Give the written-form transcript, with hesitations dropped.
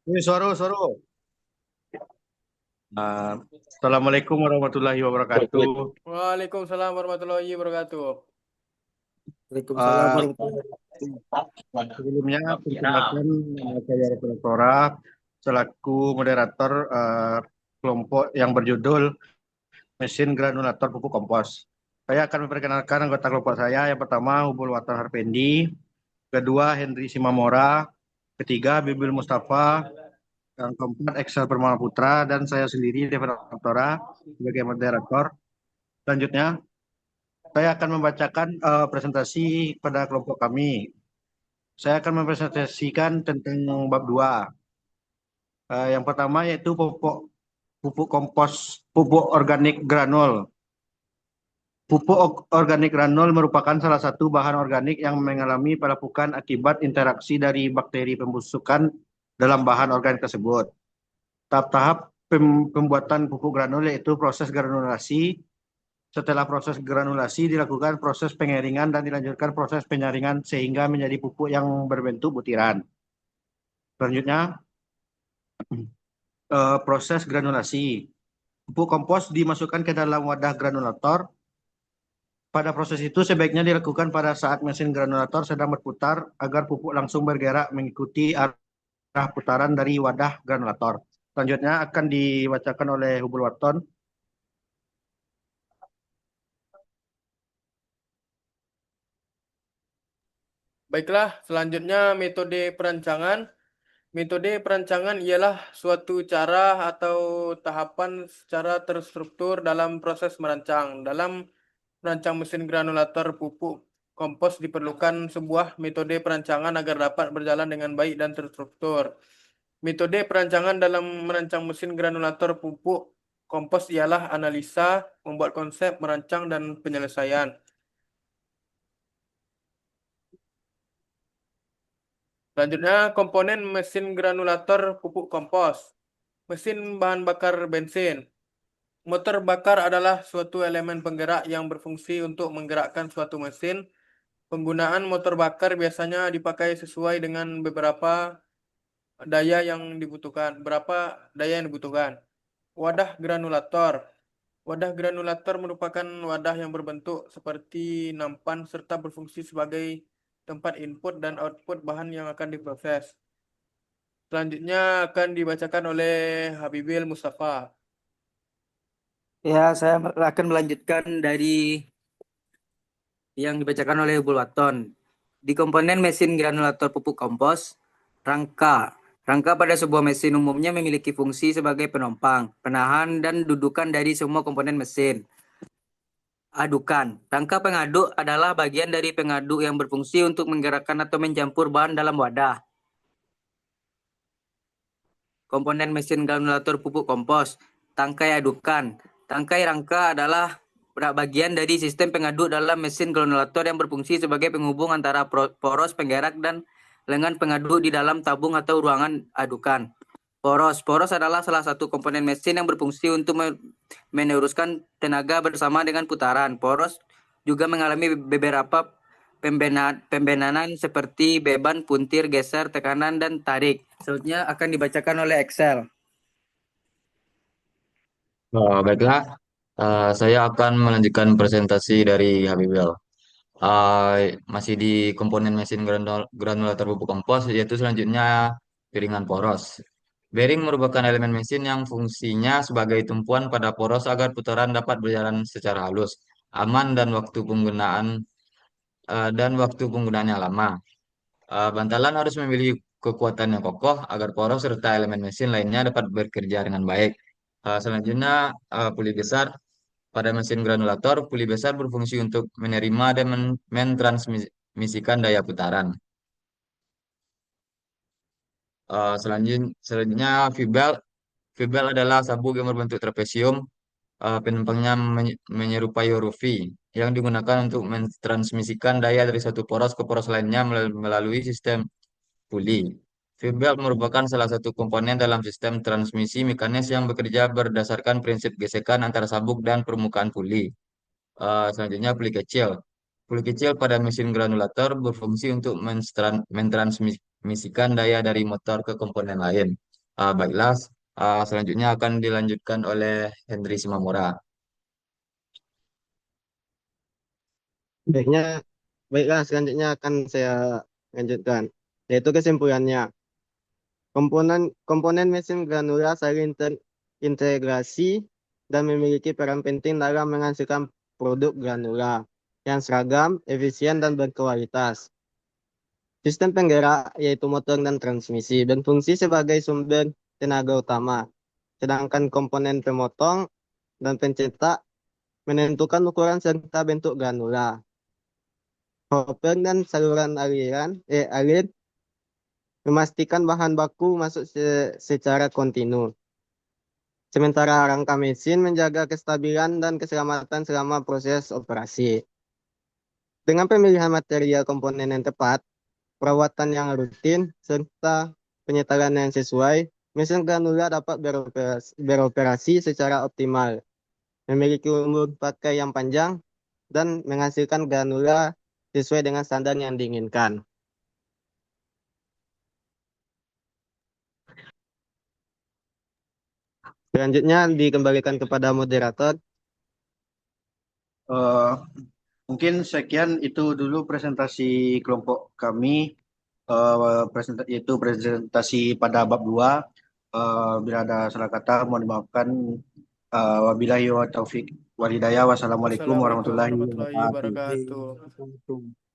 Ini Soro. Uh, Assalamualaikum warahmatullahi wabarakatuh. Waalaikumsalam warahmatullahi wabarakatuh. Waalaikumsalam Uh, warahmatullahi wabarakatuh. Sebelumnya, perkenalkan nama saya Raffi Tora selaku moderator kelompok yang berjudul Mesin Granulator Pupuk Kompos. Saya akan memperkenalkan anggota kelompok saya. Yang pertama, Hubul Watar Harpendi. Kedua, Henry Simamora. Ketiga, Bibil Mustafa. Yang keempat, Excel Permana Putra. Dan saya sendiri, Devin Tora, sebagai moderator. Selanjutnya, saya akan membacakan presentasi pada kelompok kami. Saya akan mempresentasikan tentang bab 2. Yang pertama yaitu pupuk pupuk kompos, pupuk organik granul. Pupuk organik granul merupakan salah satu bahan organik yang mengalami pelepukan akibat interaksi dari bakteri pembusukan dalam bahan organik tersebut. Tahap-tahap pembuatan pupuk granul yaitu proses granulasi. Setelah proses granulasi dilakukan proses pengeringan dan dilanjutkan proses penyaringan sehingga menjadi pupuk yang berbentuk butiran. Selanjutnya, proses granulasi. Pupuk kompos dimasukkan ke dalam wadah granulator. Pada proses itu sebaiknya dilakukan pada saat mesin granulator sedang berputar agar pupuk langsung bergerak mengikuti arah putaran dari wadah granulator. Selanjutnya akan dibacakan oleh Hubul Waton. Baiklah, selanjutnya metode perancangan. Metode perancangan ialah suatu cara atau tahapan secara terstruktur dalam proses merancang. Dalam merancang mesin granulator pupuk kompos diperlukan sebuah metode perancangan agar dapat berjalan dengan baik dan terstruktur. Metode perancangan dalam merancang mesin granulator pupuk kompos ialah analisa, membuat konsep, merancang, dan penyelesaian. Selanjutnya, komponen mesin granulator pupuk kompos. Mesin bahan bakar bensin. Motor bakar adalah suatu elemen penggerak yang berfungsi untuk menggerakkan suatu mesin. Penggunaan motor bakar biasanya dipakai sesuai dengan berapa daya yang dibutuhkan. Wadah granulator. Wadah granulator merupakan wadah yang berbentuk seperti nampan serta berfungsi sebagai tempat input dan output bahan yang akan diproses. Selanjutnya akan dibacakan oleh Habibil Mustafa. Ya, saya akan melanjutkan dari yang dibacakan oleh Bulwaton. Di komponen mesin granulator pupuk kompos, rangka. Rangka pada sebuah mesin umumnya memiliki fungsi sebagai penopang, penahan, dan dudukan dari semua komponen mesin. Adukan. Rangka pengaduk adalah bagian dari pengaduk yang berfungsi untuk menggerakkan atau mencampur bahan dalam wadah. Komponen mesin granulator pupuk kompos, tangkai adukan. Tangkai rangka adalah bagian dari sistem pengaduk dalam mesin granulator yang berfungsi sebagai penghubung antara poros penggerak dan lengan pengaduk di dalam tabung atau ruangan adukan. Poros adalah salah satu komponen mesin yang berfungsi untuk meneruskan tenaga bersama dengan putaran. Poros juga mengalami beberapa pembenanan seperti beban, puntir, geser, tekanan, dan tarik. Selanjutnya akan dibacakan oleh Excel. Baiklah, saya akan melanjutkan presentasi dari Habibel. Masih di komponen mesin granulator pupuk kompos, yaitu selanjutnya piringan poros. Bearing merupakan elemen mesin yang fungsinya sebagai tumpuan pada poros agar putaran dapat berjalan secara halus, aman dan waktu penggunaannya lama. Bantalan harus memiliki kekuatan yang kokoh agar poros serta elemen mesin lainnya dapat bekerja dengan baik. Selanjutnya, puli besar. Pada mesin granulator, puli besar berfungsi untuk menerima dan mentransmisikan daya putaran. Selanjutnya, V-belt. V-belt adalah sabuk yang berbentuk trapesium. Penumpangnya menyerupai huruf V yang digunakan untuk mentransmisikan daya dari satu poros ke poros lainnya melalui sistem puli. V-belt merupakan salah satu komponen dalam sistem transmisi mekanis yang bekerja berdasarkan prinsip gesekan antara sabuk dan permukaan puli. Selanjutnya puli kecil. Puli kecil pada mesin granulator berfungsi untuk mentransmisikan daya dari motor ke komponen lain. Baiklah, selanjutnya akan dilanjutkan oleh Henry Simamora. Baiknya, baiklah selanjutnya akan saya lanjutkan, yaitu kesimpulannya. Komponen komponen mesin granula saling terintegrasi dan memiliki peran penting dalam menghasilkan produk granula yang seragam, efisien, dan berkualitas. Sistem penggerak, yaitu motor dan transmisi, berfungsi sebagai sumber tenaga utama, sedangkan komponen pemotong dan pencetak menentukan ukuran serta bentuk granula. Hopper dan saluran alir memastikan bahan baku masuk secara kontinu. Sementara rangka mesin menjaga kestabilan dan keselamatan selama proses operasi. Dengan pemilihan material komponen yang tepat, perawatan yang rutin, serta penyetaraan yang sesuai, mesin granula dapat beroperasi secara optimal, memiliki umur pakai yang panjang, dan menghasilkan granula sesuai dengan standar yang diinginkan. Selanjutnya dikembalikan kepada moderator. Eh, Mungkin sekian itu dulu presentasi kelompok kami, yaitu presentasi pada bab 2. Bila ada salah kata mohon dimaafkan. Wabillahi wa taufik walhidayah. Wassalamualaikum Wassalamualaikum warahmatullahi warahmatullahi wabarakatuh. wabarakatuh.